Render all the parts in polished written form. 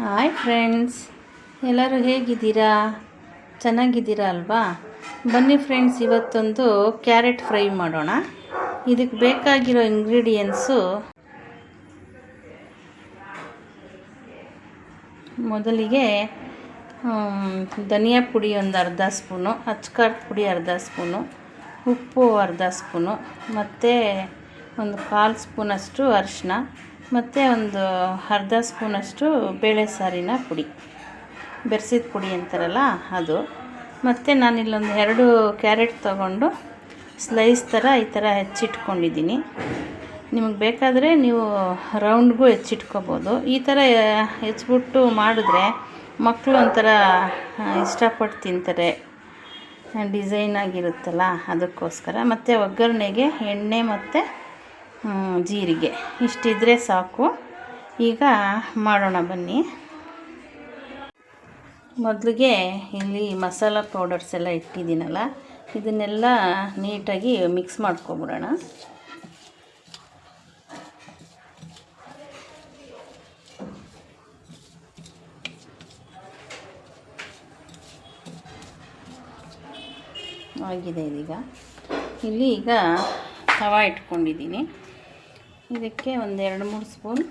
Hi friends, ಎಲ್ಲರೂ ಹೇಗಿದ್ದೀರಾ? ಚೆನ್ನಾಗಿದ್ದೀರಾ ಅಲ್ವಾ? ಬನ್ನಿ ಫ್ರೆಂಡ್ಸ್, ಇವತ್ತೊಂದು ಕ್ಯಾರೆಟ್ ಫ್ರೈ ಮಾಡೋಣ. ಇದಕ್ಕೆ ಬೇಕಾಗಿರೋ ಇಂಗ್ರೀಡಿಯೆಂಟ್ಸು ಮೊದಲಿಗೆ ಧನಿಯಾ ಪುಡಿ ಒಂದು ಅರ್ಧ ಸ್ಪೂನು, ಅಚ್ಕಾರದ ಪುಡಿ ಅರ್ಧ ಸ್ಪೂನು, ಉಪ್ಪು ಅರ್ಧ ಸ್ಪೂನು, ಮತ್ತು ಒಂದು 1/4 ಸ್ಪೂನಷ್ಟು ಅರಿಶಿನ, ಮತ್ತು ಒಂದು ಅರ್ಧ ಸ್ಪೂನಷ್ಟು ಬೇಳೆ ಸಾರಿನ ಪುಡಿ, ಬೆರೆಸಿದ ಪುಡಿ ಅಂತಾರಲ್ಲ ಅದು. ಮತ್ತು ನಾನಿಲ್ಲೊಂದು 2 ಕ್ಯಾರೆಟ್ ತೊಗೊಂಡು ಸ್ಲೈಸ್ ಥರ ಈ ಥರ ಹೆಚ್ಚಿಟ್ಕೊಂಡಿದ್ದೀನಿ. ನಿಮಗೆ ಬೇಕಾದರೆ ನೀವು ರೌಂಡ್ಗೂ ಹೆಚ್ಚಿಟ್ಕೋಬೋದು. ಈ ಥರ ಹೆಚ್ಚಿಬಿಟ್ಟು ಮಾಡಿದ್ರೆ ಮಕ್ಕಳು ಒಂಥರ ಇಷ್ಟಪಟ್ಟು ತಿಂತಾರೆ, ಡಿಸೈನ್ ಆಗಿರುತ್ತಲ್ಲ ಅದಕ್ಕೋಸ್ಕರ. ಮತ್ತು ಒಗ್ಗರಣೆಗೆ ಎಣ್ಣೆ ಮತ್ತು ಜೀರಿಗೆ ಇಷ್ಟಿದ್ರೆ ಸಾಕು. ಈಗ ಮಾಡೋಣ ಬನ್ನಿ. ಮೊದಲಿಗೆ ಇಲ್ಲಿ ಮಸಾಲ ಪೌಡರ್ಸ್ ಎಲ್ಲ ಇಟ್ಟಿದ್ದೀನಲ್ಲ, ಇದನ್ನೆಲ್ಲ ನೀಟಾಗಿ ಮಿಕ್ಸ್ ಮಾಡ್ಕೊಬಿಡೋಣ. ಆಗಿದೆ ಇದೀಗ. ಇಲ್ಲಿ ಈಗ ತವಾ ಇಟ್ಕೊಂಡಿದ್ದೀನಿ. ಇದಕ್ಕೆ ಒಂದು 2-3 ಸ್ಪೂನ್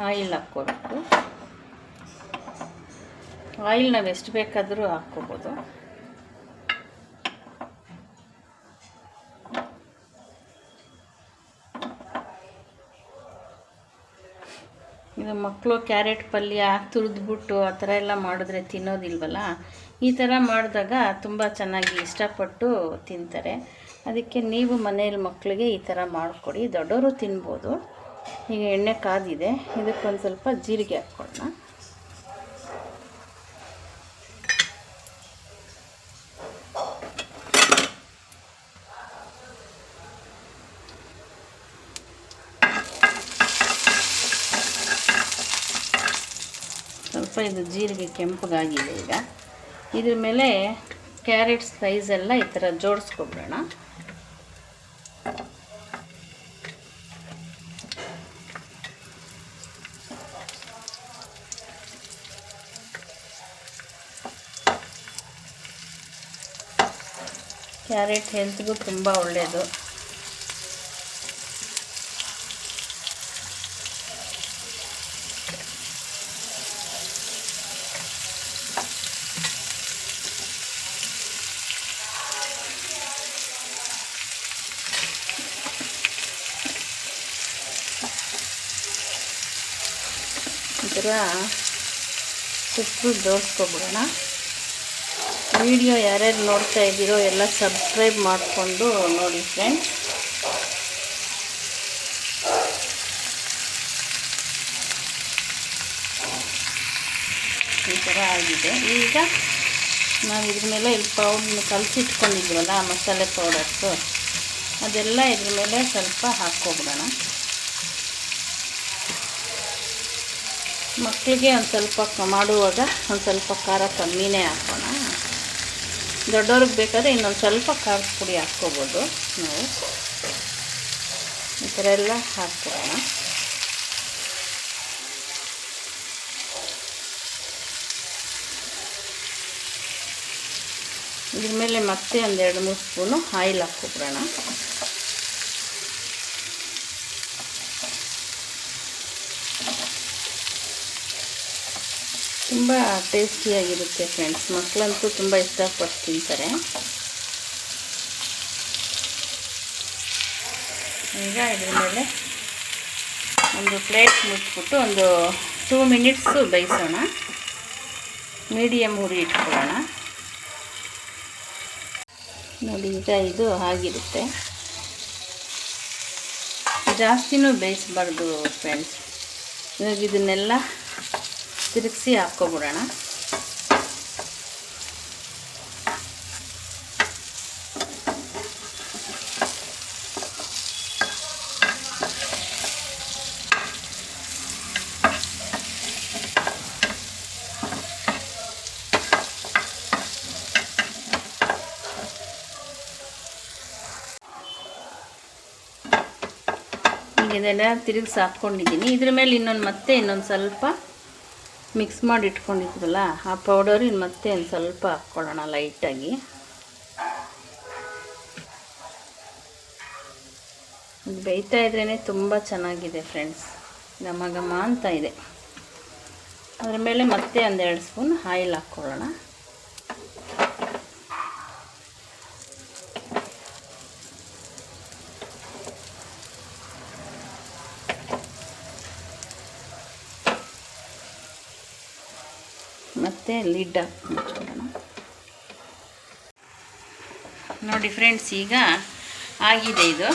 ಆಯಿಲ್ ಹಾಕ್ಕೋಬೇಕು. ಆಯಿಲ್ ನಾವು ಎಷ್ಟು ಬೇಕಾದರೂ ಹಾಕ್ಕೋಬೋದು. ಇದು ಮಕ್ಕಳು ಕ್ಯಾರೆಟ್ ಪಲ್ಯ ತುರಿದ್ಬಿಟ್ಟು ಆ ಥರ ಎಲ್ಲ ಮಾಡಿದ್ರೆ ತಿನ್ನೋದಿಲ್ವಲ್ಲ. ಈ ಥರ ಮಾಡಿದಾಗ ತುಂಬ ಚೆನ್ನಾಗಿ ಇಷ್ಟಪಟ್ಟು ತಿಂತಾರೆ. ಅದಕ್ಕೆ ನೀವು ಮನೇಲಿ ಮಕ್ಕಳಿಗೆ ಈ ಥರ ಮಾಡಿಕೊಡಿ, ದೊಡ್ಡವರು ತಿನ್ಬೋದು. ಈಗ ಎಣ್ಣೆ ಕಾದಿದೆ, ಇದಕ್ಕೊಂದು ಸ್ವಲ್ಪ ಜೀರಿಗೆ ಹಾಕ್ಕೊಳ್ಳೋಣ. ಸ್ವಲ್ಪ ಇದು ಜೀರಿಗೆ ಕೆಂಪಗಾಗಿದೆ. ಈಗ ಇದ್ರ ಮೇಲೆ ಕ್ಯಾರೆಟ್ ಸ್ಲೈಸ್ ಎಲ್ಲ ಈ ಥರ ಜೋಡಿಸ್ಕೊಬಿಡೋಣ. ಕ್ಯಾರೆಟ್ ಹೆಲ್ತ್ಗೂ ತುಂಬ ಒಳ್ಳೆಯದು. ಈ ಥರ ಸುತ್ತಲೂ ಜೋಡಿಸ್ಕೊಬಿಡೋಣ. ವಿಡಿಯೋ ಯಾರ್ಯಾರು ನೋಡ್ತಾ ಇದ್ದೀರೋ ಎಲ್ಲ ಸಬ್ಸ್ಕ್ರೈಬ್ ಮಾಡಿಕೊಂಡು ನೋಡಿ ಫ್ರೆಂಡ್ಸ್. ಈ ಥರ ಆಗಿದೆ. ಈಗ ನಾವು ಇದ್ರ ಮೇಲೆ ಇಲ್ಲಿ ಪೌಡ್ರ್ ಕಲಸಿಟ್ಕೊಂಡಿದ್ವಲ್ಲ ಮಸಾಲೆ ಪೌಡರ್ಸು, ಅದೆಲ್ಲ ಇದ್ರ ಮೇಲೆ ಸ್ವಲ್ಪ ಹಾಕ್ಕೊಬಿಡೋಣ. ಮಕ್ಕಳಿಗೆ ಒಂದು ಸ್ವಲ್ಪ ಮಾಡುವಾಗ ಒಂದು ಸ್ವಲ್ಪ ಖಾರ ಕಮ್ಮಿನೇ ಹಾಕೋಣ. ದೊಡ್ಡವ್ರಿಗೆ ಬೇಕಾದರೆ ಇನ್ನೊಂದು ಸ್ವಲ್ಪ ಖಾರದ ಪುಡಿ ಹಾಕ್ಕೋಬೋದು ನಾವು. ಈ ಥರ ಎಲ್ಲ ಹಾಕ್ಕೊಡೋಣ. ಇದ್ರ ಮೇಲೆ ಮತ್ತೆ ಒಂದು 2-3 ಸ್ಪೂನು ಆಯಿಲ್ ಹಾಕ್ಕೊಬಿಡೋಣ. ತುಂಬ ಟೇಸ್ಟಿಯಾಗಿರುತ್ತೆ ಫ್ರೆಂಡ್ಸ್, ಮಕ್ಕಳಂತೂ ತುಂಬ ಇಷ್ಟಪಟ್ಟು ತಿಂತಾರೆ. ಈಗ ಇದ್ರ ಮೇಲೆ ಒಂದು ಪ್ಲೇಟ್ ಮುಚ್ಚಿಬಿಟ್ಟು ಒಂದು 2 ಮಿನಿಟ್ಸು ಬೇಯಿಸೋಣ. ಮೀಡಿಯಮ್ ಉರಿ ಇಟ್ಕೊಳ್ಳೋಣ. ನೋಡಿ ಈಗ ಇದು ಆಗಿರುತ್ತೆ. ಜಾಸ್ತಿನೂ ಬೇಯಿಸಬಾರ್ದು ಫ್ರೆಂಡ್ಸ್. ಇವಾಗ ಇದನ್ನೆಲ್ಲ ತಿರುಗಿಸಿ ಹಾಕ್ಕೊಬಿಡೋಣ. ಇದೆಲ್ಲ ತಿರುಗಿಸಿ ಹಾಕ್ಕೊಂಡಿದ್ದೀನಿ. ಇದ್ರ ಮೇಲೆ ಇನ್ನೊಂದು ಸ್ವಲ್ಪ ಮಿಕ್ಸ್ ಮಾಡಿ ಇಟ್ಕೊಂಡಿದ್ವಲ್ಲ ಆ ಪೌಡರ್ ಇನ್ನು ಮತ್ತೆ ಒಂದು ಸ್ವಲ್ಪ ಹಾಕ್ಕೊಳ್ಳೋಣ ಲೈಟಾಗಿ. ಬೇಯ್ತಾ ಇದ್ರೇ ತುಂಬ ಚೆನ್ನಾಗಿದೆ ಫ್ರೆಂಡ್ಸ್, ಘಮ ಘಮ ಅಂತ ಇದೆ. ಅದ್ರ ಮೇಲೆ ಮತ್ತೆ ಒಂದೆರಡು ಸ್ಪೂನ್ ಆಯಿಲ್ ಹಾಕ್ಕೊಳ್ಳೋಣ. ಮತ್ತು ಲಿಡ್ ಮುಚ್ಕೊಳ್ಳೋಣ. ನೋಡಿ ಫ್ರೆಂಡ್ಸ್, ಈಗ ಆಗಿದೆ ಇದು.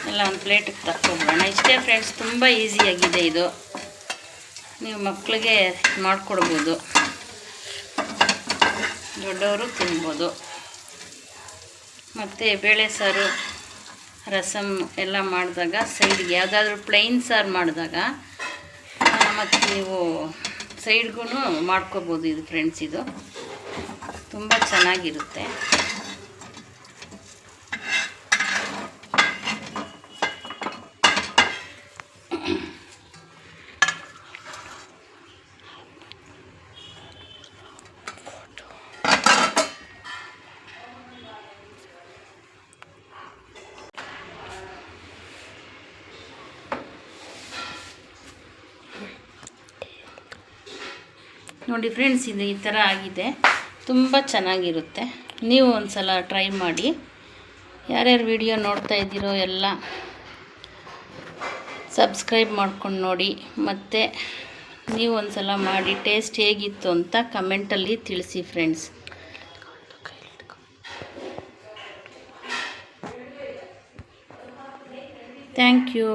ಎಲ್ಲ ಒಂದು ಪ್ಲೇಟಿಗೆ ತಕ್ಕೊಬಿಡೋಣ. ಇಷ್ಟೇ ಫ್ರೆಂಡ್ಸ್, ತುಂಬ ಈಸಿಯಾಗಿದೆ ಇದು. ನೀವು ಮಕ್ಕಳಿಗೆ ಮಾಡಿಕೊಡ್ಬೋದು, ದೊಡ್ಡವರು ತಿನ್ಬೋದು. ಮತ್ತು ಬೇಳೆ ಸಾರು, ರಸಮ್ ಎಲ್ಲ ಮಾಡಿದಾಗ ಸೈಡ್ಗೆ ಯಾವುದಾದ್ರೂ ಪ್ಲೈನ್ ಸಾರು ಮಾಡಿದಾಗ ಮತ್ತು ನೀವು ಸೈಡ್ಗೂ ಮಾಡ್ಕೋಬೋದು ಇದು ಫ್ರೆಂಡ್ಸ್. ಇದು ತುಂಬ ಚೆನ್ನಾಗಿರುತ್ತೆ. ನೋಡಿ ಫ್ರೆಂಡ್ಸ್, ಇದು ಈ ಥರ ಆಗಿದೆ. ತುಂಬ ಚೆನ್ನಾಗಿರುತ್ತೆ. ನೀವು ಒಂದು ಸಲ ಟ್ರೈ ಮಾಡಿ. ಯಾರ್ಯಾರು ವಿಡಿಯೋ ನೋಡ್ತಾ ಇದ್ದೀರೋ ಎಲ್ಲ ಸಬ್ಸ್ಕ್ರೈಬ್ ಮಾಡ್ಕೊಂಡು ನೋಡಿ. ಮತ್ತು ನೀವು ಒಂದು ಸಲ ಮಾಡಿ ಟೇಸ್ಟ್ ಹೇಗಿತ್ತು ಅಂತ ಕಮೆಂಟಲ್ಲಿ ತಿಳಿಸಿ ಫ್ರೆಂಡ್ಸ್. Thank you.